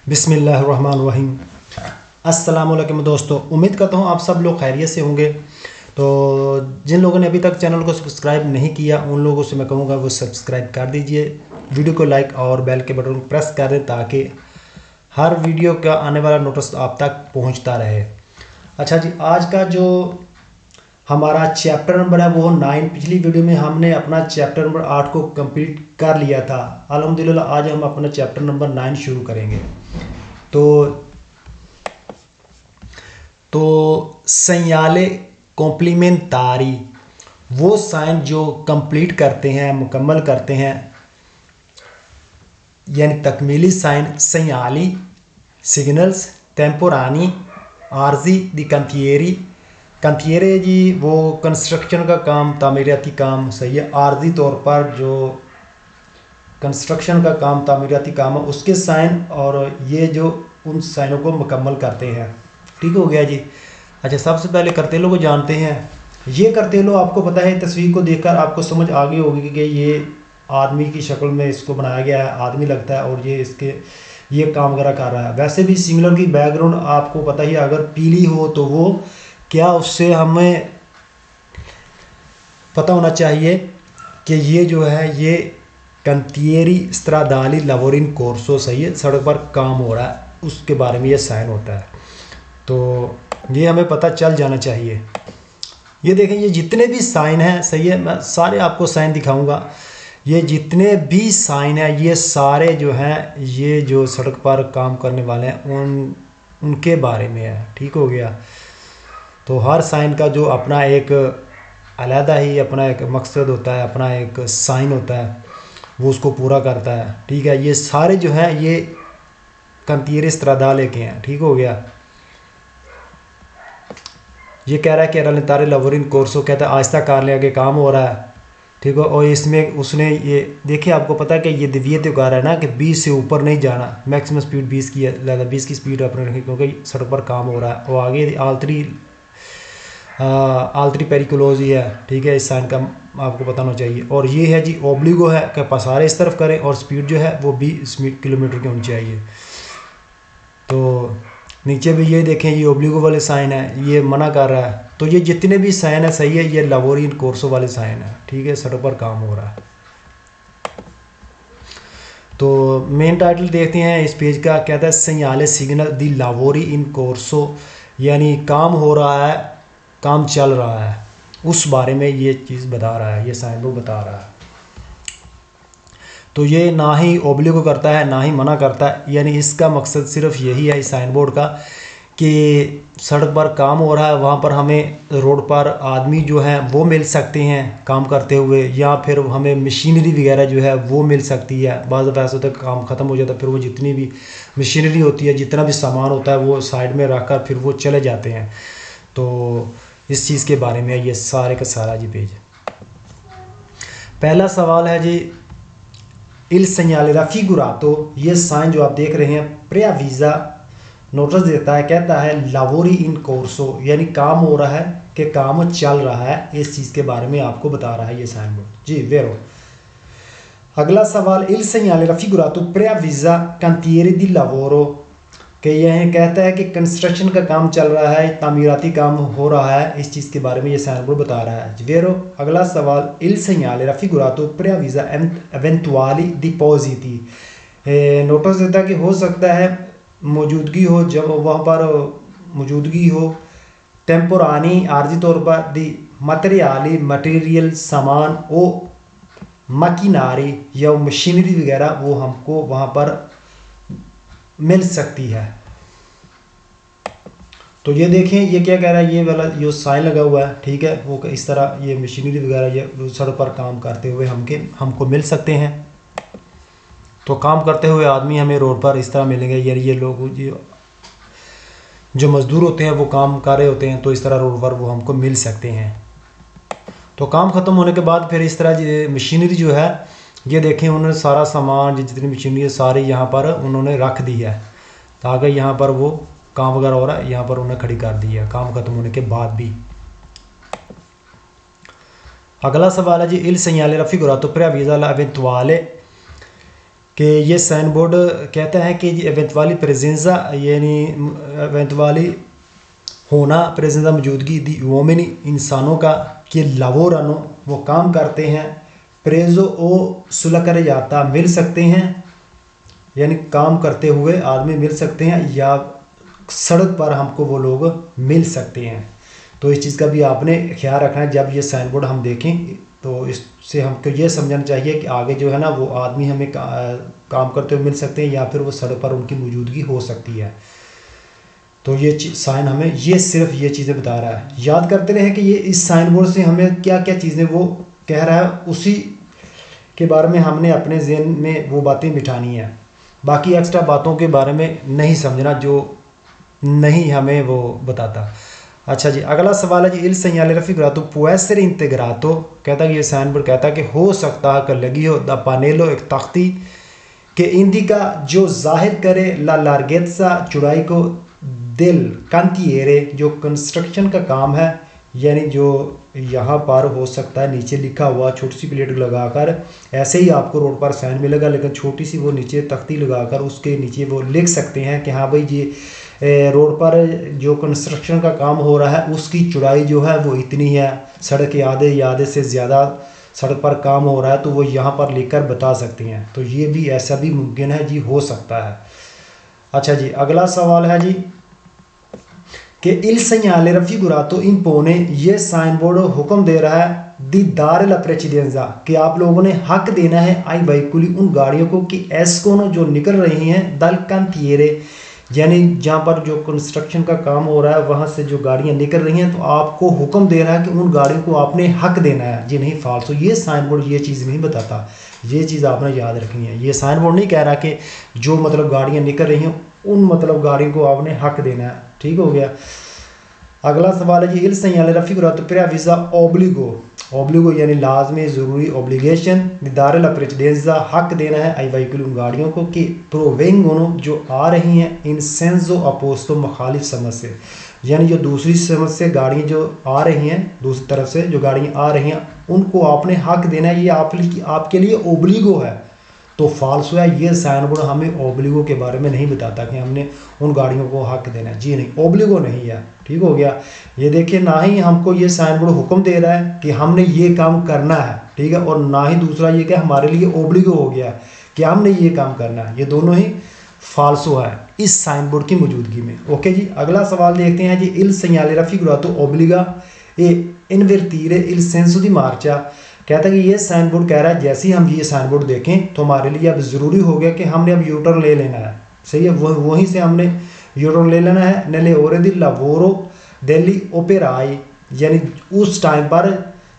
बिस्मिल्लाहिर्रहमानिर्रहीम। अस्सलामुअलैकुम दोस्तों, उम्मीद करता हूँ आप सब लोग खैरियत से होंगे। तो जिन लोगों ने अभी तक चैनल को सब्सक्राइब नहीं किया उन लोगों से मैं कहूँगा वो सब्सक्राइब कर दीजिए, वीडियो को लाइक और बेल के बटन को प्रेस कर दें ताकि हर वीडियो का आने वाला नोटिस आप तक पहुँचता रहे। अच्छा जी, आज का जो हमारा चैप्टर नंबर है वो 9। पिछली वीडियो में हमने अपना चैप्टर नंबर 8 को कंप्लीट कर लिया था। अल्हम्दुलिल्लाह आज हम अपना चैप्टर नंबर 9 शुरू करेंगे। तो सैयाले कॉम्प्लीमेंटारी वो साइन जो कंप्लीट करते हैं, मुकम्मल करते हैं, यानी तकमीली साइन सैयाली सिग्नल्स टेम्पोरानी आर्जी दी कंथियरे जी वो कंस्ट्रक्शन का काम, तामीराती काम सही है। आर्जी तौर पर जो कंस्ट्रक्शन का काम, तामीराती काम है उसके साइन, और ये जो उन साइनों को मुकम्मल करते हैं। ठीक हो गया जी। अच्छा, सबसे पहले करतेलों को जानते हैं। ये करतेलो आपको पता है, तस्वीर को देखकर आपको समझ आ गई होगी कि ये आदमी की शक्ल में इसको बनाया गया है, आदमी लगता है और ये काम वगैरह कर रहा है। वैसे भी सिंगुलर की बैकग्राउंड आपको पता ही, अगर पीली हो तो वो क्या, उससे हमें पता होना चाहिए कि ये जो है ये कंतियरी स्त्रादाली लवोरिन कोर्सो सही है, सड़क पर काम हो रहा है, उसके बारे में ये साइन होता है। तो ये हमें पता चल जाना चाहिए। ये देखें, ये जितने भी साइन हैं सही है, मैं सारे आपको साइन दिखाऊंगा। ये जितने भी साइन हैं ये सारे जो हैं, ये जो सड़क पर काम करने वाले हैं उनके बारे में है। ठीक हो गया। तो हर साइन का जो अपना एक अलहदा ही अपना एक मकसद होता है, अपना एक साइन होता है, वो उसको पूरा करता है। ठीक है, ये सारे जो हैं ये कंतीरे स्त्रादाले के हैं। ठीक हो गया। ये कह रहा है कि रलतारे लवोरिन कोर्सो, कहता है आहिस्ता कार ले, आगे काम हो रहा है। ठीक है, और इसमें उसने ये देखिए, आपको पता है कि ये दिव्यत कह रहा है ना कि 20 से ऊपर नहीं जाना, मैक्सिमम स्पीड 20 की है, ज़्यादा 20 की स्पीड अपने रखें क्योंकि सड़क पर काम हो रहा है। और आगे आल्तरी पेरिकुलोजी है। ठीक है, इस साइन का आपको पता होना चाहिए। और ये है जी ओब्लिगो है कि पसारे इस तरफ करें और स्पीड जो है वो 20 किलोमीटर की होनी चाहिए। तो नीचे भी ये देखें, ये ओब्लिगो वाले साइन है, ये मना कर रहा है। तो ये जितने भी साइन है सही है, ये लवोरिन कोर्सो वाले साइन है। ठीक है, सड़क पर काम हो रहा है। तो मेन टाइटल देखते हैं इस पेज का, कहता है सैयाले सिग्नल दी लावोरी इन कोर्सो, यानी काम हो रहा है, काम चल रहा है, उस बारे में ये चीज़ बता रहा है, ये साइन बोर्ड बता रहा है। तो ये ना ही ओब्लिगो करता है ना ही मना करता है, यानी इसका मकसद सिर्फ यही है इस साइन बोर्ड का कि सड़क पर काम हो रहा है, वहाँ पर हमें रोड पर आदमी जो हैं वो मिल सकते हैं काम करते हुए, या फिर हमें मशीनरी वगैरह जो है वो मिल सकती है। बाज़ पैसों तक काम ख़त्म हो जाता है, फिर वो जितनी भी मशीनरी होती है, जितना भी सामान होता है वो साइड में रख कर फिर वो चले जाते हैं। तो इस चीज़ के बारे में ये सारे का सारा जी पेज। पहला सवाल है जी, इल सैयालेरा फिगुरातो, ये साइन जो आप देख रहे हैं प्रेवीज़ा नोटिस देता है, कहता है लावोरी इन कोर्सो, यानी काम हो रहा है कि काम चल रहा है, इस चीज़ के बारे में आपको बता रहा है ये साइन बोर्ड जी। वेरो अगला सवाल, इल सैयालेरा फिगुरातो प्रेवीज़ा कंतियरे दी लावोरो, कि यह कहता है कि कंस्ट्रक्शन का काम चल रहा है, तामीराती काम हो रहा है, इस चीज़ के बारे में ये साइन बोर्ड बता रहा है। वेरो अगला सवाल, इल सैयालेरा फिगुरातो प्रेवीज़ा एवेंटुआली डिपोजिटी, नोटिस देता है कि हो सकता है मौजूदगी हो, जब वहाँ पर मौजूदगी हो, टेम्पोरानी आर्जी तौर पर दी मटेरियाली मटेरियल सामान ओ मकीनारी या मशीनरी वगैरह वो हमको वहाँ पर मिल सकती है। तो ये देखें, ये क्या कह रहा है, ये वाला जो साइन लगा हुआ है, ठीक है, वो इस तरह ये मशीनरी वगैरह ये सड़क पर काम करते हुए हमको मिल सकते हैं। तो काम करते हुए आदमी हमें रोड पर इस तरह मिलेंगे, यार ये लोग जो मज़दूर होते हैं वो काम कर रहे होते हैं, तो इस तरह रोड पर वो हमको मिल सकते हैं। तो काम ख़त्म होने के बाद फिर इस तरह मशीनरी जो है, ये देखें उन्होंने सारा सामान जितनी मशीनरी है सारी यहाँ पर उन्होंने रख दी है, ताकि यहाँ पर वो काम वगैरह हो रहा है, यहाँ पर उन्हें खड़ी कर दी है काम ख़त्म होने के बाद भी। अगला सवाल है जी, इल सैयालेरा फिगुरातो प्रेवीज़ा ला एवेंटुआले कि ये साइन बोर्ड कहता है कि एवेंटुअली प्रेजेंसा यानी एवेंटुअली होना, प्रेजेंसा मौजूदगी दी उओमिनी इंसानों का, कि लावोरानो वो काम करते हैं, प्रेजो ओ सुलकर याता मिल सकते हैं, यानी काम करते हुए आदमी मिल सकते हैं, या सड़क पर हमको वो लोग मिल सकते हैं। तो इस चीज़ का भी आपने ख्याल रखना है जब ये साइन बोर्ड हम देखें, तो इससे हमको ये समझना चाहिए कि आगे जो है ना वो आदमी हमें काम करते हुए मिल सकते हैं, या फिर वो सड़क पर उनकी मौजूदगी हो सकती है। तो ये साइन हमें ये सिर्फ ये चीज़ें बता रहा है। याद करते रहे कि ये इस साइन बोर्ड से हमें क्या क्या चीज़ें वो कह रहा है, उसी के बारे में हमने अपने ज़हन में वो बातें बिठानी है। बाकी एक्स्ट्रा बातों के बारे में नहीं समझना जो नहीं हमें वो बताता। अच्छा जी, अगला सवाल है जी, इल segnale raffigurato può essere integrato, कहता कि ये साइन बोर्ड कहता है कि हो सकता है कि लगी हो द पानेलो एक तख्ती के इंडिका जो जाहिर करे ला लार्गेत्सा चौड़ाई को दिल कांतिएरे, जो कंस्ट्रक्शन का काम है, यानी जो यहाँ पर हो सकता है नीचे लिखा हुआ छोटी सी प्लेट लगाकर, ऐसे ही आपको रोड पर साइन मिलेगा लेकिन छोटी सी वो नीचे तख्ती लगाकर उसके नीचे वो लिख सकते हैं कि हाँ भाई ये रोड पर जो कंस्ट्रक्शन का काम हो रहा है उसकी चौड़ाई जो है वो इतनी है, सड़क के आधे से ज़्यादा सड़क पर काम हो रहा है, तो वो यहाँ पर लिखकर बता सकते हैं। तो ये भी ऐसा भी मुमकिन है जी, हो सकता है। अच्छा जी, अगला सवाल है जी कि इल segnale raffigurato impone, ये साइन बोर्ड हुक्म दे रहा है दी दार ला प्रेसिडेंजा, कि आप लोगों ने हक देना है आई बाइकुली उन गाड़ियों को कि एस्कोनो जो निकल रही हैं दल कांतिएरे, यानी जहाँ पर जो कंस्ट्रक्शन का काम हो रहा है वहाँ से जो गाड़ियाँ निकल रही हैं, तो आपको हुक्म दे रहा है कि उन गाड़ियों को आपने हक देना है जी, नहीं फालसो। ये साइन बोर्ड ये चीज़ नहीं बताता, ये चीज़ आपने याद रखनी है। ये साइन बोर्ड नहीं कह रहा कि जो मतलब गाड़ियाँ निकल रही हैं उन मतलब गाड़ियों को आपने हक देना है। ठीक हो गया। अगला सवाल है जी, इल segnale raffigurato preavvisa obbligo, ओब्लिगो यानी लाजमी ज़रूरी, ओब्लिगेशन दार ला प्रेसिडेंजा हक देना है आई वाइकुल उन गाड़ियों को कि प्रोवेंगोनो जो आ रही हैं इन सेंसो अपोस्तो मुखालिफ समझ से, यानी जो दूसरी समझ से गाड़ियाँ जो आ रही हैं, दूसरी तरफ से जो गाड़ियाँ आ रही हैं उनको आपने हक देना है, ये आपके लिए ओब्लिगो है। तो फाल्सो है, ये साइन बोर्ड हमें ओब्लिगो के बारे में नहीं बताता कि हमने उन गाड़ियों को हक देना है जी, नहीं ओब्लिगो नहीं है। ठीक हो गया। ये देखिए, ना ही हमको ये साइन बोर्ड हुक्म दे रहा है कि हमने ये काम करना है, ठीक है, और ना ही दूसरा ये कि हमारे लिए ओब्लिगो हो गया कि हमने ये काम करना है। ये दोनों ही फाल्सो है इस साइन बोर्ड की मौजूदगी में। ओके जी, अगला सवाल देखते हैं जी, इल segnale raffigurato obbliga e invertire il senso di marcia, कहता है कि ये साइन बोर्ड कह रहा है जैसे ही हम ये साइन बोर्ड देखें तो हमारे लिए अब ज़रूरी हो गया कि हमने अब यूटर्न ले लेना है। सही है, वहीं से हमने यूटर्न ले लेना है। नले ओरे दी लावोरो दिल्ली ओपेराई, यानी उस टाइम पर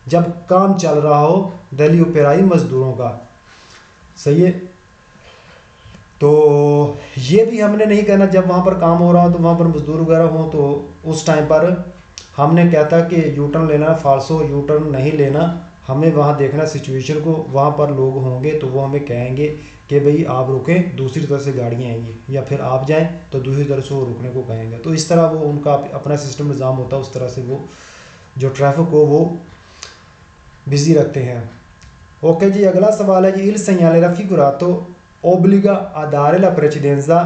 जब काम चल रहा हो दिल्ली ओपेराई मजदूरों का। सही है, तो ये भी हमने नहीं कहना जब वहाँ पर काम हो रहा हो तो वहाँ पर मजदूर वगैरह हो, तो उस टाइम पर हमने कहता कि यूटर्न लेना, फाल्सो यूटर्न नहीं लेना, हमें वहाँ देखना सिचुएशन को, वहाँ पर लोग होंगे तो वो हमें कहेंगे कि भाई आप रुकें, दूसरी तरफ से गाड़ियाँ आएंगी, या फिर आप जाएं तो दूसरी तरफ से वो रुकने को कहेंगे। तो इस तरह वो उनका अपना सिस्टम निज़ाम होता है, उस तरह से वो जो ट्रैफिक को वो बिज़ी रखते हैं। ओके जी, अगला सवाल है जी, इल segnale raffigurato obbliga a dare la precedenza,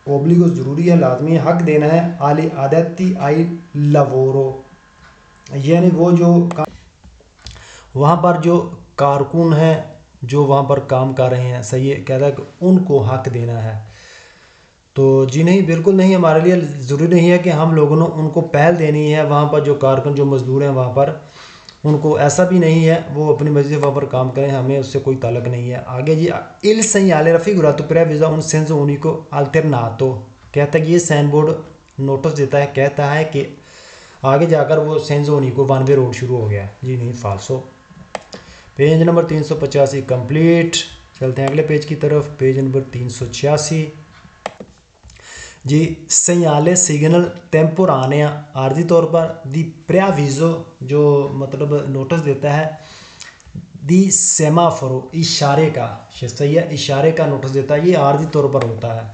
ओब्लिगो ज़रूरी है, लाजमी है, हक देना है आली आदती आई लवोरो, यानी वो जो वहाँ पर जो कारकुन हैं जो वहाँ पर काम कर रहे हैं, सही है, कहता है कि उनको हक देना है। तो जी नहीं, बिल्कुल नहीं, हमारे लिए ज़रूरी नहीं है कि हम लोगों ने उनको पहल देनी है। वहाँ पर जो कारकुन जो मज़दूर हैं वहाँ पर उनको ऐसा भी नहीं है, वो अपनी मर्ज़ी से वहाँ पर काम करें, हमें उससे कोई ताल्लुक नहीं है। आगे जी, इल segnale raffigurato preavvisa un senso unico alternato, कहता है कि ये साइन बोर्ड नोटिस देता है, कहता है कि आगे जाकर वो सेंसो उनिको वन वे रोड शुरू हो गया। जी नहीं, फाल्सो। Page number 385 complete. चलते हैं अगले पेज की तरफ, पेज नंबर 386 जी, segnale सिग्नल टेम्पोरानिया, आर्जी तौर पर, दी प्रेआविज़ो जो मतलब नोटिस देता है, दी सेमाफोरो इशारे का, सही है, इशारे का नोटिस देता है, ये आर्जी तौर पर होता है।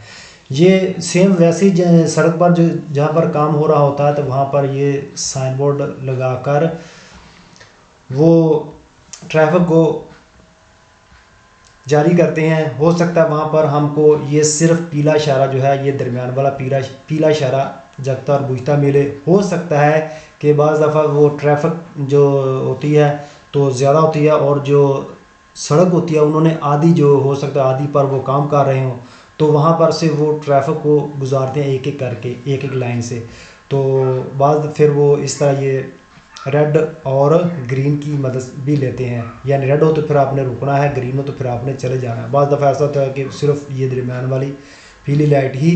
ये सेम वैसे ही सड़क पर जो जहाँ पर काम हो रहा होता है तो वहाँ पर ये साइन बोर्ड लगाकर वो ट्रैफिक को जारी करते हैं, हो सकता है वहाँ पर हमको ये सिर्फ पीला इशारा जो है, ये दरमियान वाला पीला इशारा जगता और बुझता मिले। हो सकता है कि बाज़ दफ़ा वो ट्रैफिक जो होती है तो ज़्यादा होती है, और जो सड़क होती है उन्होंने आधी, जो हो सकता है आधी पर वो काम कर रहे हों, तो वहाँ पर से वो ट्रैफिक को गुजारते हैं एक एक करके, एक एक लाइन से। तो बाद फिर वो इस तरह ये रेड और ग्रीन की मदद भी लेते हैं, यानी रेड हो तो फिर आपने रुकना है, ग्रीन हो तो फिर आपने चले जाना है। बाज़ दफ़ा ऐसा होता है कि सिर्फ ये दरमियान वाली पीली लाइट ही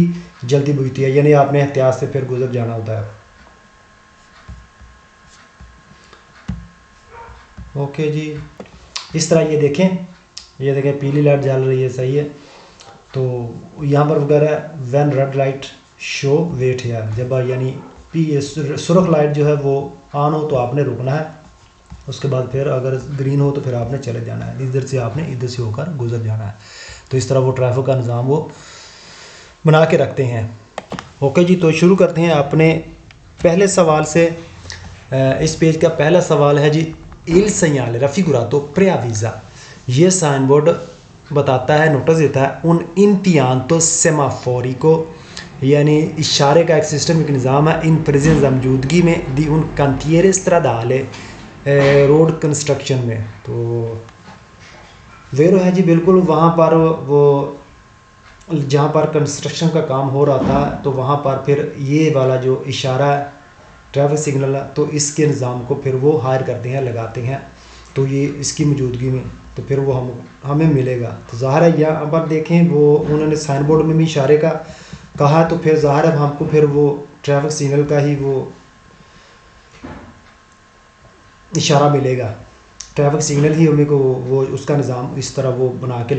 जल्दी बुझती है, यानी आपने एहतियात से फिर गुजर जाना होता है। ओके जी, इस तरह ये देखें पीली लाइट जल रही है, सही है। तो यहाँ पर वगैरह when red light show wait है, जब यानी सुरख लाइट जो है वो ऑन हो तो आपने रुकना है, उसके बाद फिर अगर ग्रीन हो तो फिर आपने चले जाना है, इधर से आपने इधर से होकर गुजर जाना है। तो इस तरह वो ट्रैफिक का निज़ाम वो बना के रखते हैं। ओके जी, तो शुरू करते हैं अपने पहले सवाल से। इस पेज का पहला सवाल है जी, इल segnale raffigurato preavvisa। ये साइन बोर्ड बताता है, नोटिस देता है उन impianto semaforico, यानी इशारे का एक सिस्टम, एक निज़ाम है, इन प्रेजेंस मौजूदगी में, दी उन cantiere stradale रोड कंस्ट्रक्शन में। तो वेरो है जी, बिल्कुल वहाँ पर वो जहाँ पर कंस्ट्रक्शन का काम हो रहा था, तो वहाँ पर फिर ये वाला जो इशारा ट्रैफिक सिग्नल है, तो इसके निज़ाम को फिर वो हायर करते हैं, लगाते हैं, तो ये इसकी मौजूदगी में तो फिर वो हमें मिलेगा। तो ज़ाहिर है यहाँ पर देखें वो उन्होंने साइन बोर्ड में भी इशारे का कहा, तो फिर ज़ाहिर है हमको फिर वो ट्रैफिक सिग्नल का ही वो इशारा मिलेगा, ट्रैफिक सिग्नल ही हमें को वो उसका निज़ाम इस तरह वो बना के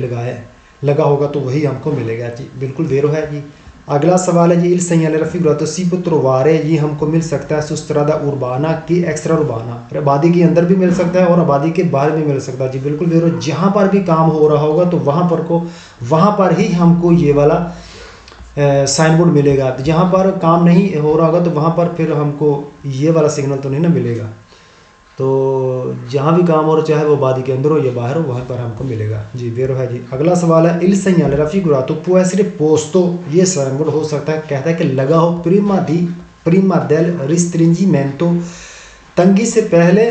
लगा होगा, तो वही हमको मिलेगा जी, बिल्कुल वेरो है जी। अगला सवाल है जी, इल segnale raffigurato si può trovare, ये हमको मिल सकता है सुस्त्रादा उर्बाना की एक्स्ट्रा उर्बाना, आबादी के अंदर भी मिल सकता है और आबादी के बाहर भी मिल सकता है जी, बिल्कुल वेरो। जहाँ पर भी काम हो रहा होगा तो वहाँ पर ही हमको ये वाला साइन बोर्ड मिलेगा। जहाँ पर काम नहीं हो रहा होगा तो वहाँ पर फिर हमको ये वाला सिग्नल तो नहीं ना मिलेगा। तो जहाँ भी काम हो रहा, चाहे वो आबादी के अंदर हो या बाहर हो, वहाँ पर हमको मिलेगा जी, वेरो है जी। अगला सवाल है, इल segnale raffigurato può essere posto, ये साइन बोर्ड हो सकता है, कहता है कि लगा हो prima del restringimento, तंगी से पहले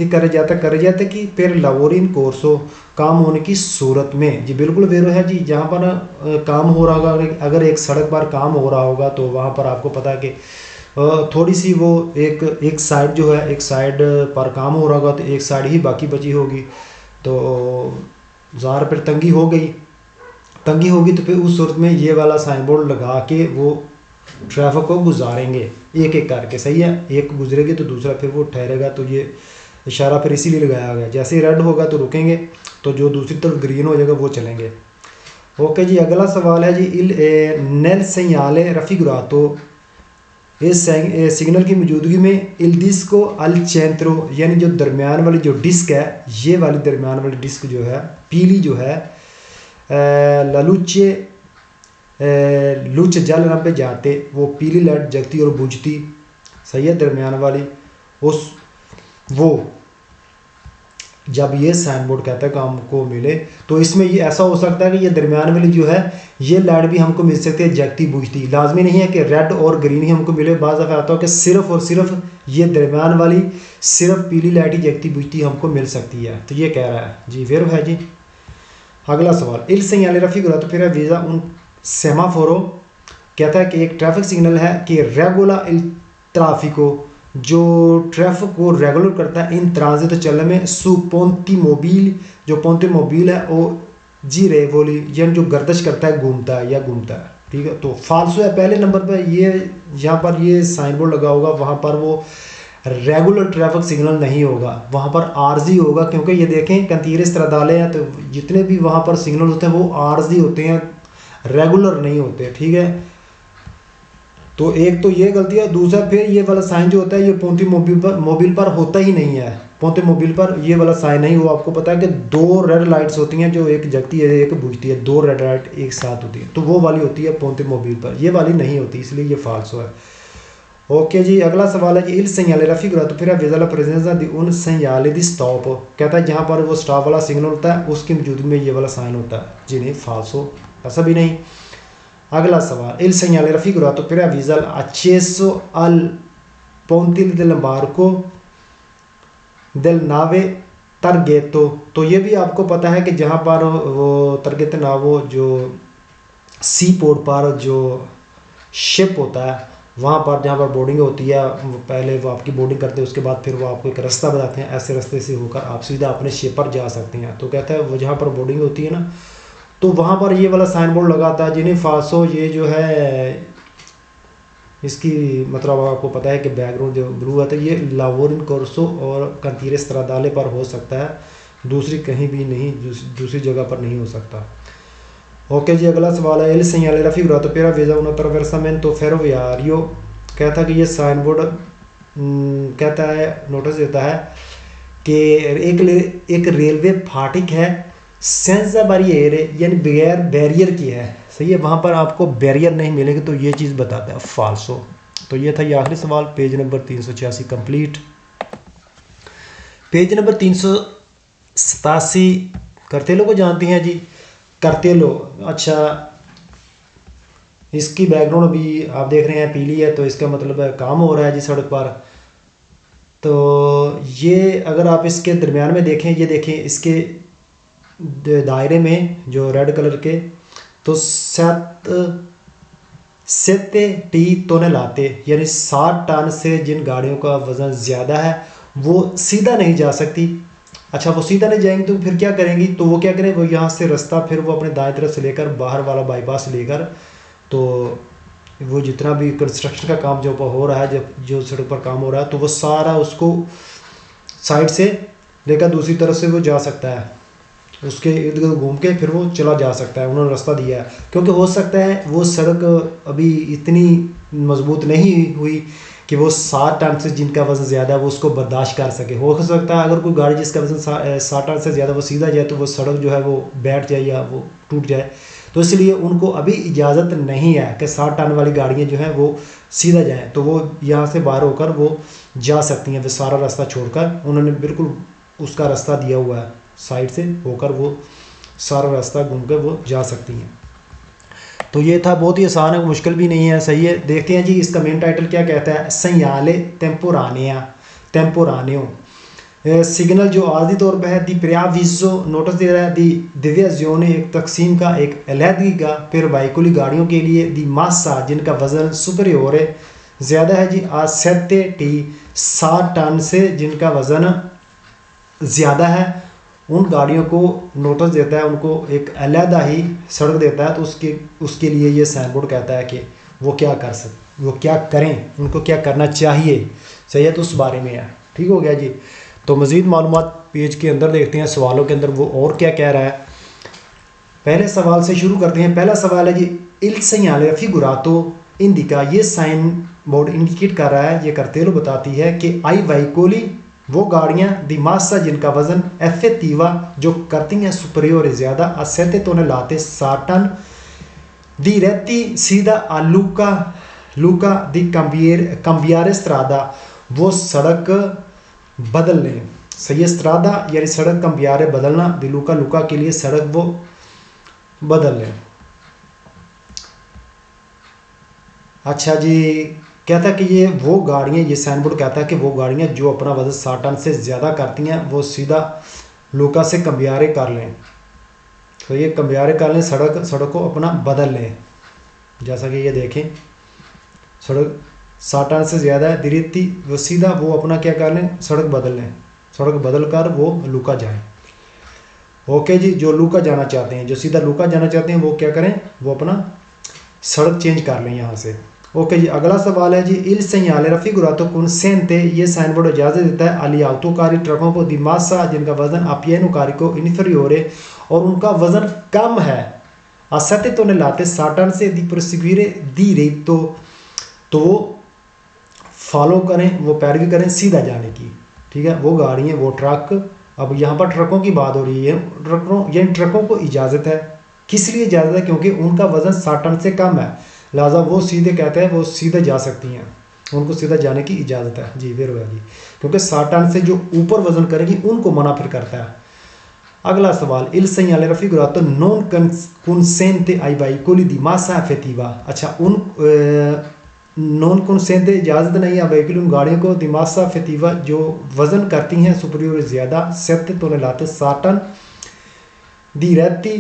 करे जाता कि फिर lavori in corso, काम होने की सूरत में जी, बिल्कुल वेरो है जी। जहाँ पर काम हो रहा होगा, अगर एक सड़क पर काम हो रहा होगा तो वहाँ पर आपको पता है कि थोड़ी सी वो एक साइड जो है, एक साइड पर काम हो रहा होगा तो एक साइड ही बाकी बची होगी, तो ज़ाहिर फिर तंगी होगी तो फिर उस सूरत में ये वाला साइन बोर्ड लगा के वो ट्रैफिक को गुजारेंगे एक एक करके, सही है। एक गुजरेगी तो दूसरा फिर वो ठहरेगा, तो ये इशारा फिर इसीलिए लगाया गया, जैसे ही रेड होगा तो रुकेंगे, तो जो दूसरी तरफ ग्रीन हो जाएगा वो चलेंगे। ओके जी, अगला सवाल है जी, इल nel segnale raffigurato, इस सिग्नल की मौजूदगी में इल डिस्को अल चेंट्रो, यानी जो दरमियान वाली जो डिस्क है, ये वाली दरमियान वाली डिस्क जो है पीली जो है, लुच जल रंग पे जाते, वो पीली लाइट जगती और बुझती, सही है, दरमियान वाली वो जब ये साइन बोर्ड कहता है कि हमको मिले, तो इसमें ये ऐसा हो सकता है कि ये दरमियान वाली जो है ये लाइट भी हमको मिल सकती है जगती बुझती, लाजमी नहीं है कि रेड और ग्रीन ही हमको मिले। बाज़ दफ़ा आता है कि सिर्फ और सिर्फ ये दरमियान वाली सिर्फ पीली लाइट ही जगती बुझती हमको मिल सकती है, तो ये कह रहा है जी, वेरो है जी। अगला सवाल, इल segnale raffigurato preavvisa un semaforo, कहता है कि एक ट्रैफिक सिग्नल है कि रेगुला इल ट्राफिको, जो ट्रैफिक को रेगुलर करता है इन ट्रांजिट चलने में, सु पोंती मोबिल, जो पोंती मोबिल है वो जी रेवोली, यानी जो गर्दिश करता है, घूमता है, ठीक है। तो फालसू है पहले नंबर पर, ये जहाँ पर ये साइन बोर्ड लगा होगा वहाँ पर वो रेगुलर ट्रैफिक सिग्नल नहीं होगा, वहाँ पर आरजी होगा, क्योंकि ये देखें कंतीरे स्त्रदाले हैं, तो जितने भी वहाँ पर सिग्नल होते हैं वो आरजी होते हैं, रेगुलर नहीं होते, ठीक है। तो एक तो ये गलती है, दूसरा फिर ये वाला साइन जो होता है ये पोंती मोबिल पर होता ही नहीं है, पोंती मोबिल पर ये वाला साइन नहीं। वो आपको पता है कि दो रेड लाइट्स होती हैं, जो एक जगती है एक बुझती है, दो रेड लाइट एक साथ होती है, तो वो वाली होती है पोंती मोबिल पर, ये वाली नहीं होती, इसलिए ये फाल्सो है। ओके जी, अगला सवाल है कि इल segnale raffigurato preavvisa la presenza di un segnale di stop। कहता है जहाँ पर वो स्टॉप वाला सिग्नल होता है उसकी मौजूदगी में ये वाला साइन होता है। जी नहीं, फाल्सो, ऐसा भी नहीं। अगला सवाल, il segnale raffigurato preavvisa l'accesso al pontile dell'imbarco del nave तरगेतो। तो ये भी आपको पता है कि जहाँ पर वो तरगेतो नावो जो सी पोर्ट पर जो शिप होता है वहाँ पर जहाँ पर बोर्डिंग होती है, पहले वो आपकी बोर्डिंग करते हैं, उसके बाद फिर वो आपको एक रास्ता बताते हैं, ऐसे रास्ते से होकर आप सीधा अपने शिप पर जा सकते हैं। तो कहता है वो जहाँ पर बोर्डिंग होती है ना, तो वहाँ पर ये वाला साइन बोर्ड लगाता है। जिन्हें फाल्सो, ये जो है इसकी मतलब आपको पता है कि बैकग्राउंड जो ब्लू है, तो ये लावोर इन कोर्सो और कंतीरे स्ट्रादाले पर हो सकता है, दूसरी कहीं भी नहीं, दूसरी जगह पर नहीं हो सकता। ओके जी, अगला सवाल है, il segnale raffigurato preavvisa un attraversamento ferroviario। कहता है कि ये साइन बोर्ड कहता है, नोटिस देता है कि एक रेलवे फाटक है सेंजा बैरियर, यानी बगैर बैरियर की है। सही है, वहाँ पर आपको बैरियर नहीं मिलेंगे, तो ये चीज़ बताता है फाल्सो। तो ये था ये आखिरी सवाल, page number 386 complete. Page number 387 कर्तेलो को जानती हैं जी, कर्तेलो। अच्छा, इसकी बैकग्राउंड अभी आप देख रहे हैं पीली है, तो इसका मतलब है काम हो रहा है जी सड़क पर। तो ये अगर आप इसके दरमियान में देखें, ये देखें इसके दायरे में जो रेड कलर के, तो 7 टी तोने लाते, यानी 60 टन से जिन गाड़ियों का वज़न ज़्यादा है वो सीधा नहीं जा सकती। अच्छा, वो सीधा नहीं जाएंगी तो फिर क्या करेंगी, तो वो क्या करें, वो यहाँ से रास्ता फिर वो अपने दाएं तरफ से लेकर बाहर वाला बाईपास लेकर, तो वो जितना भी कंस्ट्रक्शन का काम जो हो रहा है, जब जो सड़क पर काम हो रहा है, तो वो सारा उसको साइड से लेकर दूसरी तरफ से वो जा सकता है, उसके इर्द गिर्द घूम के फिर वो चला जा सकता है। उन्होंने रास्ता दिया है, क्योंकि हो सकता है वो सड़क अभी इतनी मजबूत नहीं हुई कि वो 60 टन से जिनका वज़न ज़्यादा है वो उसको बर्दाश्त कर सके। हो सकता है अगर कोई गाड़ी जिसका वज़न 60 टन से ज़्यादा वो सीधा जाए, तो वो सड़क जो है वो बैठ जाए या वो टूट जाए। तो इसलिए उनको अभी इजाज़त नहीं है कि 60 टन वाली गाड़ियाँ जो हैं वो सीधा जाएँ, तो वो यहाँ से बाहर होकर वो जा सकती हैं। वो सारा रास्ता छोड़कर उन्होंने बिल्कुल उसका रास्ता दिया हुआ है, साइड से होकर वो सारा रास्ता घूम कर वो जा सकती हैं। तो ये था, बहुत ही आसान है, मुश्किल भी नहीं है। सही है, देखते हैं जी इसका मेन टाइटल क्या कहता है। segnale temporaneo, सिग्नल जो आर्जी तौर पर है, दी preavviso, नोटिस दे रहा है, दी deviazione, एक तकसीम का, एक अलहदगी का, फिर बाइकुली गाड़ियों के लिए, दी massa, जिनका वज़न सुपरियोर है, ज़्यादा है जी, आ 7 टी 60 टन से जिनका वज़न ज़्यादा है, उन गाड़ियों को नोटिस देता है, उनको एक अलहदा ही सड़क देता है। तो उसके लिए ये साइन बोर्ड कहता है कि वो क्या कर सकते, वो क्या करें, उनको क्या करना चाहिए। सही है, तो उस बारे में है। ठीक हो गया जी। तो मज़ीद मालूमात पेज के अंदर देखते हैं, सवालों के अंदर वो और क्या कह रहा है। पहले सवाल से शुरू करते हैं। पहला सवाल है जी, il segnale raffigurato indica, ये साइन बोर्ड इंडिकेट कर रहा है, ये कर्तेलो बताती है कि आई veicoli, वो गाड़ियाँ, दी मासा, जिनका वज़न, effettiva, जो करती हैं सुपरियोर ज़्यादा, a 7 tonnellate 60 टन, diretti सीधा a Luka the cambiare strada, वो सड़क बदल लें। सही है, स्ट्रादा यानी सड़क, cambiare बदलना, दी लूका के लिए सड़क वो बदल लें। अच्छा जी, कहता है कि ये वो गाड़ियाँ, ये साइन बोर्ड कहता है कि वो गाड़ियाँ जो अपना वज़न 60 टन से ज़्यादा करती हैं वो सीधा लूका से cambiare कर लें। तो ये cambiare कर लें, सड़क को अपना बदल लें। जैसा कि ये देखें, सड़क 60 टन से ज़्यादा है, दिरेती, वो सीधा वो अपना क्या कर लें, सड़क बदल लें, सड़क बदल कर वो लूका जाएँ। ओके जी, जो लूका जाना चाहते हैं, जो सीधा लूका जाना चाहते हैं, वो क्या करें, वो अपना सड़क चेंज कर लें यहाँ से। ओके जी, अगला सवाल है जी, il segnale raffigurato consente, ये साइन बोर्ड इजाज़त देता है, agli autocarri, ट्रकों को, दी massa, जिनका वज़न, a pieno carico inferiore, और उनका वज़न कम है, a 7 tonnellate 60 टन से, दी proseguire diretto, तो वो फॉलो करें, वो पैरवी करें सीधा जाने की। ठीक है, वो गाड़ियाँ, वो ट्रक, अब यहाँ पर ट्रकों की बात हो रही है, ट्रकों को इजाज़त है। किस लिए इजाज़त है, क्योंकि उनका वज़न 60 टन से कम है, लिहाजा वो सीधे कहते हैं वो सीधे जा सकती हैं। उनको सीधा जाने की इजाज़त है जी, वेर हुआ जी, क्योंकि 60 टन से जो ऊपर वजन करेगी उनको मना फिर करता है। अगला सवाल, इल segnale raffigurato non consente ai veicoli di massa effettiva। अच्छा, नॉन कंसेंट इजाज़त नहीं है वेहिकल उन गाड़ियों को दी मासा effettiva जो वज़न करती हैं सुपरियर ज़्यादा 7 tonnellate 60 ton diretti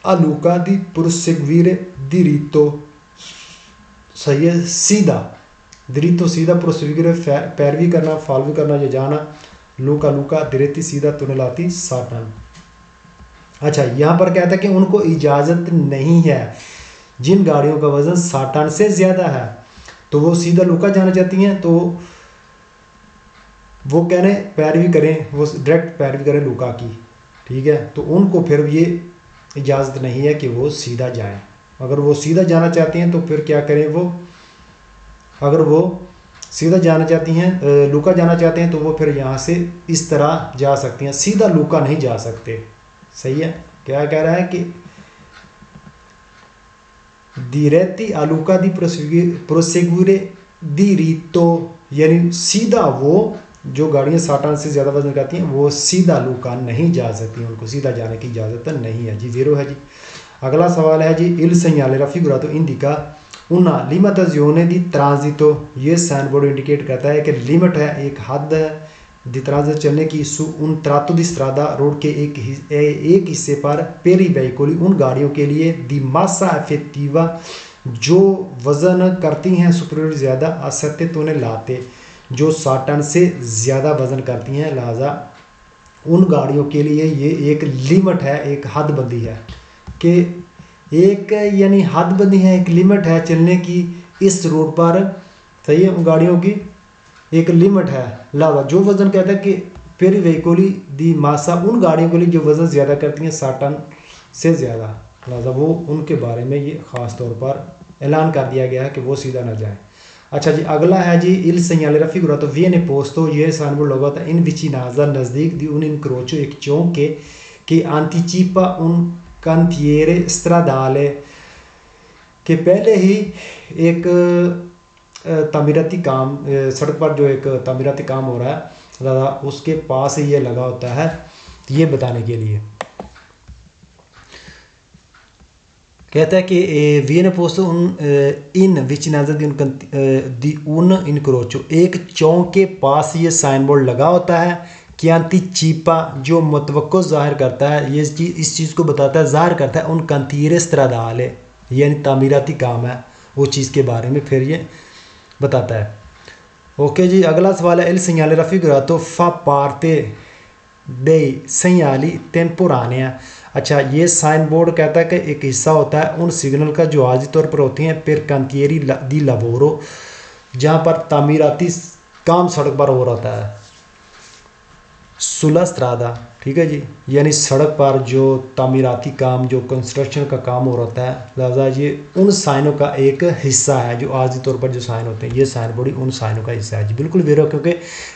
a Luca di proseguire diritto, सही है, सीधा diritto सीधा, proseguire पैरवी करना, फॉलो करना या जाना, लूका दिरेती सीधा tonnellati 60 टन। अच्छा, यहाँ पर कहता है कि उनको इजाज़त नहीं है, जिन गाड़ियों का वज़न 60 टन से ज़्यादा है तो वो सीधा लूका जाना चाहती हैं, तो वो कह रहे पैरवी करें, वो डायरेक्ट पैरवी करें लूका की, ठीक है, तो उनको फिर ये इजाज़त नहीं है कि वो सीधा जाएं। अगर वो सीधा जाना चाहती हैं तो फिर क्या करें, वो अगर वो सीधा जाना चाहती हैं, लूका जाना चाहते हैं, तो वो फिर यहाँ से इस तरह जा सकती हैं, सीधा लूका नहीं जा सकते। सही है, क्या कह रहा है कि diretti a Luca di proseguire diritto, यानी सीधा वो जो गाड़ियाँ 60 टन से ज़्यादा वजन करती हैं वो सीधा लूका नहीं जा सकती, उनको सीधा जाने की इजाज़त नहीं है जी, वेरो है जी। अगला सवाल है जी, il segnale raffigurato indica una limitazione di transito, ये साइन बोर्ड इंडिकेट करता है कि लिमिट है, एक हद है दी ट्रांजिट चलने की सु उन ट्रातो दी स्ट्रादा रोड के एक हिस्से पर पेरी वेहिकोली उन गाड़ियों के लिए दी मासा एफेक्टिवा जो वज़न करती हैं सुपरियर ज़्यादा असत्य तो ने लाते जो 60 टन से ज़्यादा वज़न करती हैं, लिहाजा उन गाड़ियों के लिए ये एक लिमिट है, एक हद बंदी है कि एक यानी हद बंदी है, एक लिमिट है चलने की इस रोड पर। सही है, उन गाड़ियों की एक लिमिट है, लावा जो वज़न कहता है कि पेरी वेहिकोली दी मासा उन गाड़ियों के लिए जो वज़न ज़्यादा करती हैं 60 टन से ज़्यादा, लिहाजा वो उनके बारे में ये ख़ास तौर पर ऐलान कर दिया गया है कि वो सीधा ना जाए। अच्छा जी, अगला है जी, il segnale raffigurato viene posto, ये साइन बोर्ड लगा होता है इन विचिनाज़ा नज़दीक दी उन इनक्रोचो एक चौक के anticipa un cantiere stradale के पहले ही एक तामीराती काम सड़क पर जो एक तामीराती काम हो रहा है ज़्यादा उसके पास ही ये लगा होता है, ये बताने के लिए कहता है कि viene posto in vicinanza di un incrocio, एक चौक के पास ये साइन बोर्ड लगा होता है कि anticipa जो मतवक्को ज़ाहिर करता है, ये इस चीज़ को बताता है, ज़ाहिर करता है उन cantiere stradale यानी तामीराती काम है वो चीज़ के बारे में फिर ये बताता है। ओके जी, अगला सवाल है, il segnale raffigurato fa parte dei segnali temporanei। अच्छा, ये साइन बोर्ड कहता है कि एक हिस्सा होता है उन सिग्नल का जो आर्जी तौर पर होती हैं per cantieri di lavoro जहाँ पर तामीराती काम सड़क पर हो रहा है, सुला स्ट्रादा, ठीक है जी, यानी सड़क पर जो तामीराती काम जो कंस्ट्रक्शन का काम हो रहा है, लिहाजा ये उन साइनों का एक हिस्सा है जो आर्जी तौर पर जो साइन होते हैं, ये साइन बोर्ड उन साइनों का हिस्सा है जी, बिल्कुल वेरो, क्योंकि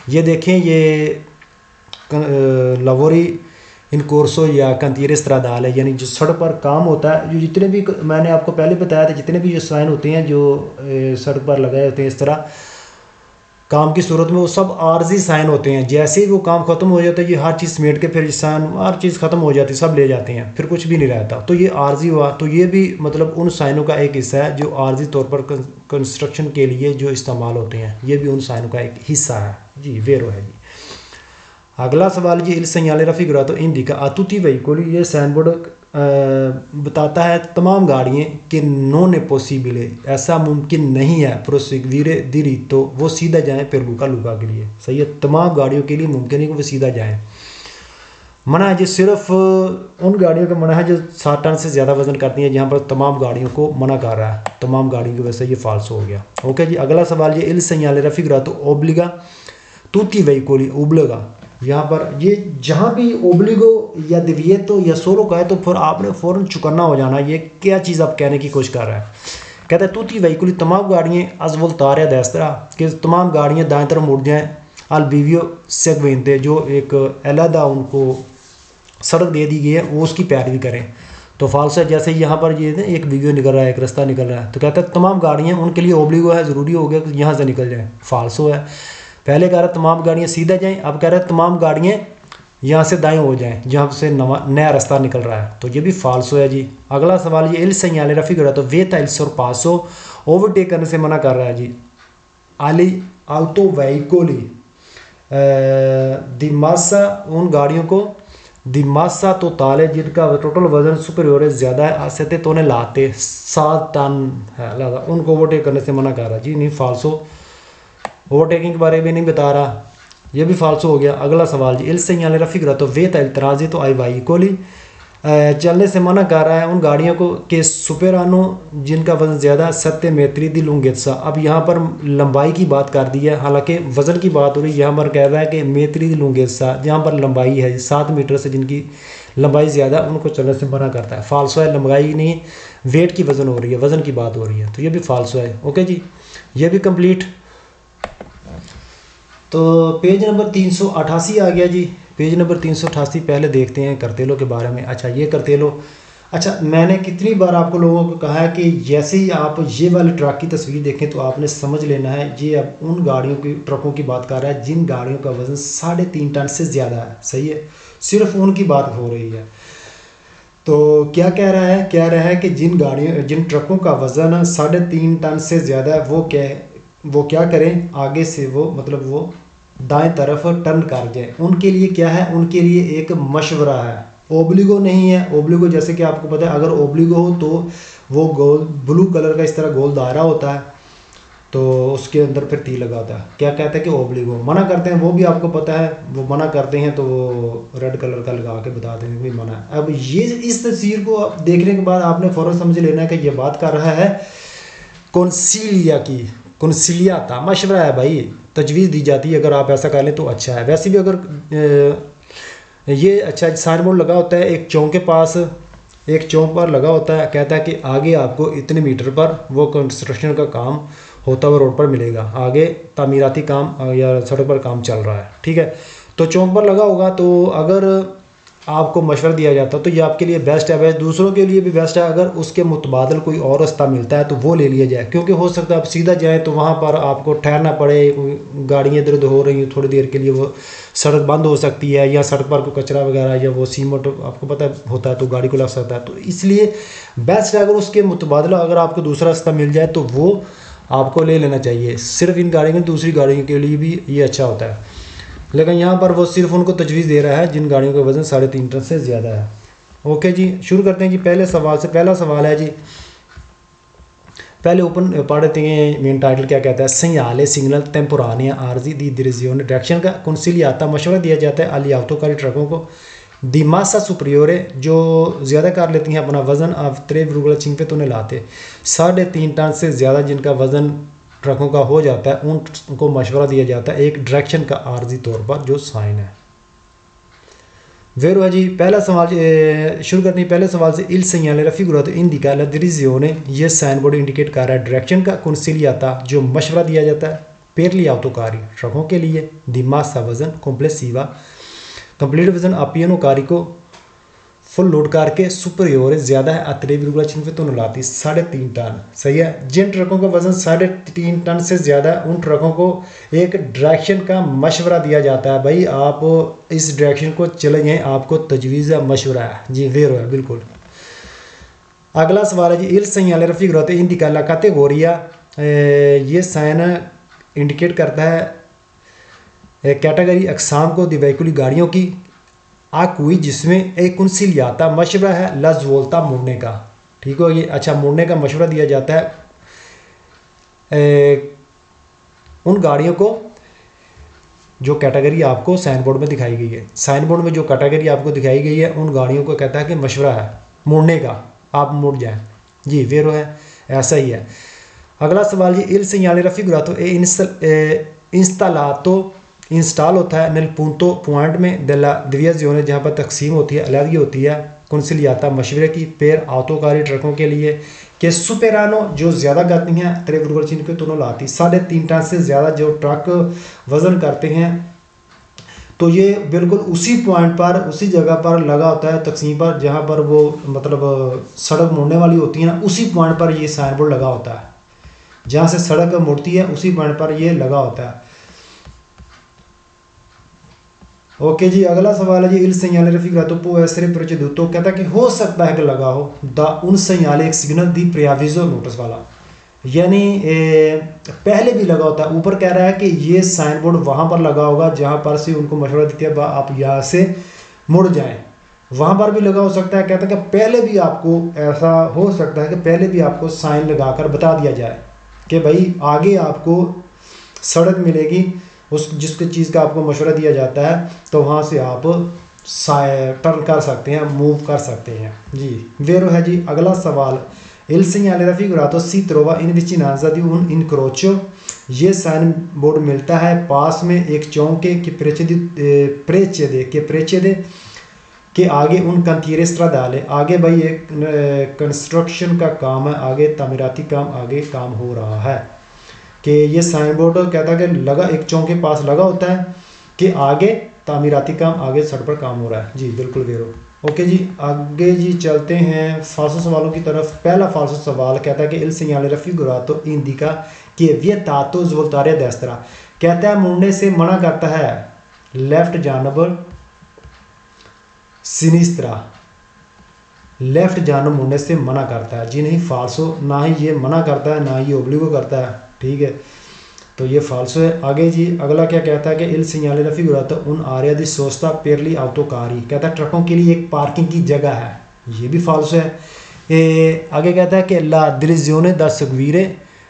ये देखें ये लवोरी इन कोर्सो या कंतीरे स्ट्रादाल है, यानी जो सड़क पर काम होता है, जो जितने भी मैंने आपको पहले बताया था जितने भी जो साइन होते हैं जो सड़क पर लगाए होते हैं इस तरह काम की सूरत में, वो सब आर्जी साइन होते हैं। जैसे ही वो काम ख़त्म हो जाता है ये हर चीज़ समेट के फिर साइन हर चीज़ ख़त्म हो जाती है, सब ले जाते हैं, फिर कुछ भी नहीं रहता, तो ये आर्जी हुआ। तो ये भी मतलब उन साइनों का एक हिस्सा है जो आर्जी तौर पर कंस्ट्रक्शन के लिए जो इस्तेमाल होते हैं, ये भी उन साइनों का एक हिस्सा है जी, वेरो है जी। अगला सवाल जी, il segnale raffigurato indica a tutti i veicoli, ये साइन बोर्ड बताता है तमाम गाड़ियाँ कि नॉन पॉसिबल, ऐसा मुमकिन नहीं है प्रोसेगवीरे दिरितो वो सीधा जाएं फिर लूका के लिए। सही है, तमाम गाड़ियों के लिए मुमकिन है कि वो सीधा जाएं। मना है जी, सिर्फ उन गाड़ियों का मना है जो 60 टन से ज़्यादा वजन करती हैं, जहाँ पर तमाम गाड़ियों को मना कर रहा है, तमाम गाड़ियों की वजह से ये फाल्स हो गया। ओके जी, अगला सवाल ये, il segnale raffigurato obbliga tutti i veicoli, obbliga यहाँ पर ये जहाँ भी ओब्लिगो या दिविएतो या सोरो का है तो फिर आपने फ़ौरन चुकन्ना हो जाना, ये क्या चीज़ आप कहने की कोशिश कर रहा है। कहता है तुती वेहिकुली तमाम गाड़ियाँ अजवल तारिया दस्तरा कि तमाम गाड़ियाँ दाएं तरफ मुड़ जाएँ, अलबीवियो सेगवेंदे जो एक अलहदा उनको सड़क दे दी गई है वो उसकी पैरवी करें। तो फाल्सो है, जैसे यहाँ पर ये एक वीडियो निकल रहा है, एक रास्ता निकल रहा है, तो कहता है तमाम गाड़ियाँ उनके लिए ओब्लिगो है, ज़रूरी हो गया कि यहाँ से निकल जाए, फाल्सो है। पहले कह रहा है तमाम गाड़ियाँ सीधा जाएँ, अब कह रहा है तमाम गाड़ियाँ यहाँ से दाएं हो जाएं जहाँ से नया रास्ता निकल रहा है, तो ये भी फाल्सो है जी। अगला सवाल ये इल सेgnale raffigurato vieta il sorpasso, overtake करने से मना कर रहा है जी। आली autoveicoli दी मासा, उन गाड़ियों को दी मासा तो ताले जिनका टोटल वजन सुपरियोर है, ज़्यादा है, आसते तो उन्हें लाते 7 टन है, उनको ओवरटेक करने से मना कर रहा है जी। नहीं, फाल्सो, ओवरटेकिंग के बारे में नहीं बता रहा, ये भी फाल्सो हो गया। अगला सवाल जी इल segnale raffigurato vieta il transito ai veicoli, चलने से मना कर रहा है उन गाड़ियों को के सुपेरानो जिनका वजन ज़्यादा, सत्य मेत्री दी लुंगेत्सा। अब यहाँ पर लंबाई की बात कर दी है, हालांकि वज़न की बात हो रही है, यहाँ पर कह रहा है कि मेत्री दी लुंगेत्सा, जहाँ पर लंबाई है 7 मीटर से जिनकी लंबाई ज़्यादा, उनको चलने से मना करता है। फाल्सो है, लंबाई नहीं, वेट की वज़न हो रही है, वज़न की बात हो रही है, तो ये भी फाल्सो है। ओके जी, ये भी कंप्लीट। तो पेज नंबर 388 आ गया जी। पेज नंबर 388 पहले देखते हैं करतेलो के बारे में। अच्छा, ये करतेलो, अच्छा मैंने कितनी बार आपको लोगों को कहा है कि जैसे ही आप ये वाले ट्रक की तस्वीर देखें तो आपने समझ लेना है ये अब उन गाड़ियों की, ट्रकों की बात कर रहा है जिन गाड़ियों का वज़न 3.5 टन से ज़्यादा है। सही है, सिर्फ उनकी बात हो रही है। तो क्या कह रहा है, कह रहा है कि जिन ट्रकों का वज़न 3.5 टन से ज़्यादा है वो क्या करें, आगे से वो मतलब वो दाएं तरफ टर्न कर जाए। उनके लिए क्या है, उनके लिए एक मशवरा है, ओब्लिगो नहीं है। ओब्लिगो जैसे कि आपको पता है, अगर ओब्लिगो हो तो वो गोल ब्लू कलर का इस तरह गोल दायरा होता है, तो उसके अंदर फिर तीर लगा होता है। क्या कहते हैं कि ओब्लिगो मना करते हैं, वो भी आपको पता है, वो मना करते हैं तो वो रेड कलर का लगा के बता देंगे कि मना है। अब ये इस तस्वीर को देखने के बाद आपने फ़ौरन समझ लेना है कि ये बात कर रहा है कौंसिलिया की। कौंसिलिया था मशवरा है भाई, तजवीज़ दी जाती है, अगर आप ऐसा कर लें तो अच्छा है। वैसे भी अगर ये अच्छा साइन बोर्ड लगा होता है एक चौक के पास, एक चौक पर लगा होता है, कहता है कि आगे आपको इतने मीटर पर वो कंस्ट्रक्शन का काम होता हुआ रोड पर मिलेगा, आगे तामीराती काम या सड़क पर काम चल रहा है, ठीक है। तो चौक पर लगा होगा, तो अगर आपको मशवरा दिया जाता तो ये आपके लिए बेस्ट है, वैसे दूसरों के लिए भी बेस्ट है। अगर उसके मुतबादल कोई और रास्ता मिलता है तो वो ले लिया जाए, क्योंकि हो सकता है आप सीधा जाएँ तो वहाँ पर आपको ठहरना पड़े, गाड़ियाँ इधर उधर हो रही हैं थोड़ी देर के लिए, वो सड़क बंद हो सकती है, या सड़क पर कोई कचरा वगैरह या वो सीमेंट आपको पता होता है तो गाड़ी को लग सकता है। तो इसलिए बेस्ट है अगर उसके मुतबादला अगर आपको दूसरा रास्ता मिल जाए तो वो आपको ले लेना चाहिए। सिर्फ इन गाड़ियों में, दूसरी गाड़ियों के लिए भी ये अच्छा होता है, लेकिन यहाँ पर वो सिर्फ उनको तजवीज़ दे रहा है जिन गाड़ियों का वज़न 3.5 टन से ज़्यादा है। ओके जी, शुरू करते हैं जी पहले सवाल से। पहला सवाल है जी, पहले ओपन पढ़ते हैं, मेन टाइटल क्या कहता है, segnale सिग्नल टेम्पोरानिया आर्जी दी डिरेक्शन, डायरेक्शन का consigliata मशवरा दिया जाता है अली ऑटोकारी ट्रकों को, दी मासा सुपरियोरे जो ज़्यादा कर लेती हैं अपना वज़न, अब 3,5 तो उन्हें लाते 3.5 टन से ज़्यादा जिनका वज़न ट्रकों का हो जाता है उनको मशवरा दिया जाता है एक डायरेक्शन का आर्जी तौर पर जो साइन है। वेरो है जी, पहला सवाल शुरू करते हैं पहले सवाल से। इल segnale raffigurato indica la direzione, ये साइन बोर्ड इंडिकेट कर रहा है डायरेक्शन का, consigliata जो मशवरा दिया जाता है per gli autocarri ट्रकों के लिए, दी मासा वज़न, complessiva कंप्लीट वज़न, अपियनो कारी को फुल लोड करके सुपरियोर ज़्यादा है, 3,5 तो लाती 3.5 टन। सही है, जिन ट्रकों का वज़न 3.5 टन से ज़्यादा है उन ट्रकों को एक डायरेक्शन का मशवरा दिया जाता है, भाई आप इस डायरेक्शन को चले जाएँ, आपको तजवीज़ है, मशवरा है जी, वेरो है बिल्कुल। अगला सवाल है जी, इल segnale raffigurato indica la categoria, ये साइन इंडिकेट करता है कैटेगरी अकसाम को, दिवैकुली गाड़ियों की, आकुई जिसमें एक consigliata मशवरा है ला svolta मुड़ने का, ठीक हो ये। अच्छा, मुड़ने का मशवरा दिया जाता है उन गाड़ियों को जो कैटेगरी आपको साइन बोर्ड में दिखाई गई है। साइन बोर्ड में जो कैटेगरी आपको दिखाई गई है उन गाड़ियों को कहता है कि मशवरा है मुड़ने का, आप मुड़ जाएं जी, वेरो है, ऐसा ही है। अगला सवाल जी, इल segnale raffigurato installato इंस्टॉल होता है नल punto पॉइंट में, दला डिवीज़न जहाँ पर तकसीम होती है, अलहदगी होती है, consigliata मशवरे की पेर ऑटोकारी ट्रकों के लिए, कि सुपेरानो जो ज़्यादा करती हैं 3,5 पे तो लाती 3.5 टन से ज़्यादा जो ट्रक वज़न करते हैं तो ये बिल्कुल उसी पॉइंट पर, उसी जगह पर लगा होता है तकसीम पर, जहाँ पर वो मतलब सड़क मुड़ने वाली होती है ना, उसी पॉइंट पर ये साइन बोर्ड लगा होता है। जहाँ से सड़क मुड़ती है उसी पॉइंट पर ये लगा होता है। ओके जी, अगला सवाल है जी, इल segnale raffigurato può essere preceduto, कहता है कि हो सकता है कि लगा हो द उन segnale एक सिग्नल दी preavviso नोटिस वाला, यानी पहले भी लगा होता है। ऊपर कह रहा है कि ये साइन बोर्ड वहाँ पर लगा होगा जहाँ पर से उनको मशवरा देती है आप यहाँ से मुड़ जाएं, वहाँ पर भी लगा हो सकता है। कहता है कि पहले भी आपको ऐसा हो सकता है कि पहले भी आपको साइन लगाकर बता दिया जाए कि भाई आगे आपको सड़क मिलेगी, उस जिसकी चीज़ का आपको मशवरा दिया जाता है, तो वहाँ से आप टर्न कर सकते हैं, मूव कर सकते हैं जी। वेरो है जी अगला सवाल, il segnale raffigurato si trova in vicinanza di un incrocio, ये साइन बोर्ड मिलता है पास में एक चौके के प्रेचेदे के आगे उन cantiere stradale, आगे भाई एक कंस्ट्रक्शन का काम है, आगे तामीराती काम, आगे काम हो रहा है। कि ये साइन बोर्ड कहता है कि लगा एक चौक के पास लगा होता है कि आगे तामीराती काम, आगे सड़क पर काम हो रहा है जी, बिल्कुल वेरो। ओके जी, आगे जी चलते हैं फालसो सवालों की तरफ। पहला फालसो सवाल कहता है कि il segnale raffigurato indica che è vietato svoltare a destra, कहता है मुड़ने से मना करता है लेफ्ट जानब सिनिस्त्रा, लेफ्ट जानब मुड़ने से मना करता है जी, नहीं फालसो, ना ही ये मना करता है ना ही ओब्लिगो करता है, ठीक है, तो ये फालसो है। आगे जी अगला क्या कहता है कि il segnale raffigurato un area di sosta per gli autocarri, कहता है ट्रकों के लिए एक पार्किंग की जगह है, ये भी फालसो है। आगे कहता है कि la direzione da seguire,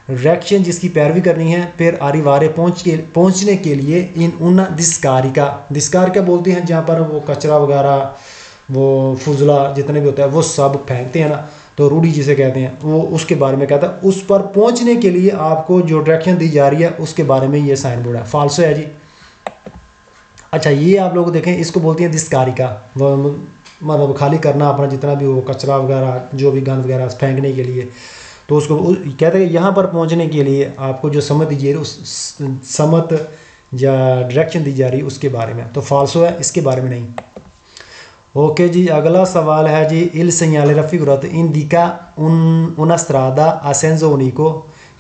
direction जिसकी पैरवी करनी है, फिर arrivare पहुंचने के लिए इन una discarica, discarica बोलते हैं जहाँ पर वो कचरा वगैरह, वो फुजला जितने भी होता है वो सब फेंकते हैं ना, तो रूढ़ी जिसे कहते हैं, वो उसके बारे में कहता है। उस पर पहुंचने के लिए आपको जो डायरेक्शन दी जा रही है उसके बारे में ये साइन बोर्ड है, फालसो है जी। अच्छा, ये आप लोग देखें, इसको बोलते हैं डिस्कारिका, वो मतलब खाली करना अपना जितना भी वो कचरा वगैरह जो भी गंद वगैरह फेंकने के लिए, तो उसको कहते हैं कि यहाँ पर पहुँचने के लिए आपको जो समत दी जा रही उस समत या डायरेक्शन दी जा रही उसके बारे में, तो फालसो है, इसके बारे में नहीं। ओके जी, अगला सवाल है जी, il segnale raffigurato indica una strada a senso unico,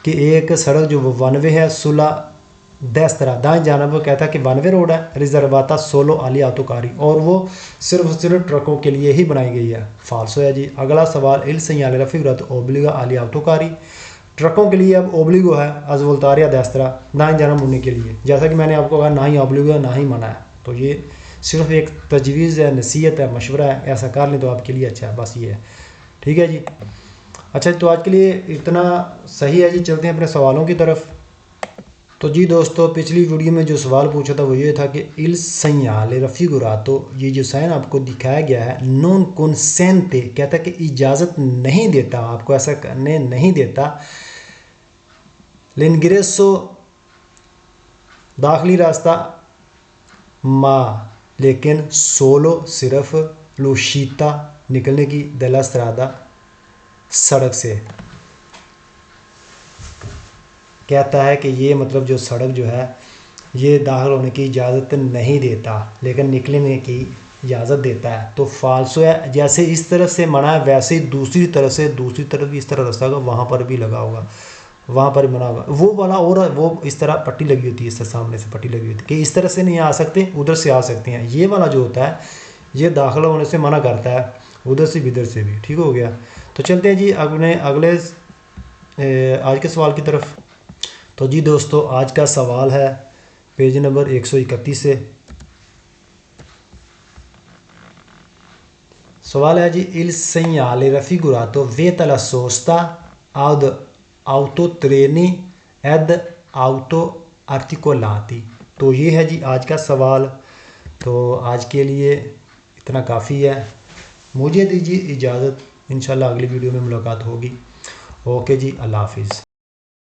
कि एक सड़क जो वन वे है सुला destra, दाएं जानब, कहता है कि वन वे रोड है, रिजर्वाता सोलो आली autocarri, और वो सिर्फ ट्रकों के लिए ही बनाई गई है, फालसो है जी। अगला सवाल, il segnale raffigurato obbliga agli autocarri, ट्रकों के लिए अब ओब्लिगो है अजवल्तारिया destra, दाएं जानब मुड़ने के लिए, जैसा कि मैंने आपको कहा ना ही ओब्लिगो है ना ही मना है, तो ये सिर्फ एक तजवीज़ है, नसीहत है, मशवरा है, ऐसा कर लें तो आपके लिए अच्छा है, बस ये है, ठीक है जी। अच्छा, तो आज के लिए इतना सही है जी, चलते हैं अपने सवालों की तरफ। तो जी दोस्तों, पिछली वीडियो में जो सवाल पूछा था वो ये था कि il segnale raffigurato, ये जो साइन आपको दिखाया गया है, non consente, कहता है कि इजाज़त नहीं देता, आपको ऐसा करने नहीं देता, l'ingresso, दाखिली रास्ता, मा, लेकिन सोलो, सिर्फ, लुशीता, निकलने की, दला स्त्रादा, सड़क से, कहता है कि ये मतलब जो सड़क जो है ये दाखिल होने की इजाज़त नहीं देता लेकिन निकलने की इजाज़त देता है, तो फालसो है। जैसे इस तरफ से मना है वैसे ही दूसरी तरफ भी इस तरह रास्ता होगा, वहाँ पर भी लगा होगा, वहाँ पर मना होगा, वो वाला, और वो इस तरह पट्टी लगी होती है, इस तरह सामने से पट्टी लगी होती है कि इस तरह से नहीं आ सकते, उधर से आ सकते हैं। ये वाला जो होता है ये दाखिला होने से मना करता है, उधर से भी इधर से भी, ठीक हो गया। तो चलते हैं जी अपने अगले आज के सवाल की तरफ। तो जी दोस्तों, आज का सवाल है पेज नंबर 131 से। सवाल है जी, il segnale raffigurato vieta la sosta ad autotreni ed auto articolati, तो ये है जी आज का सवाल। तो आज के लिए इतना काफ़ी है, मुझे दीजिए इजाज़त, इंशाल्लाह अगली वीडियो में मुलाकात होगी। ओके जी, अल्लाह हाफिज़।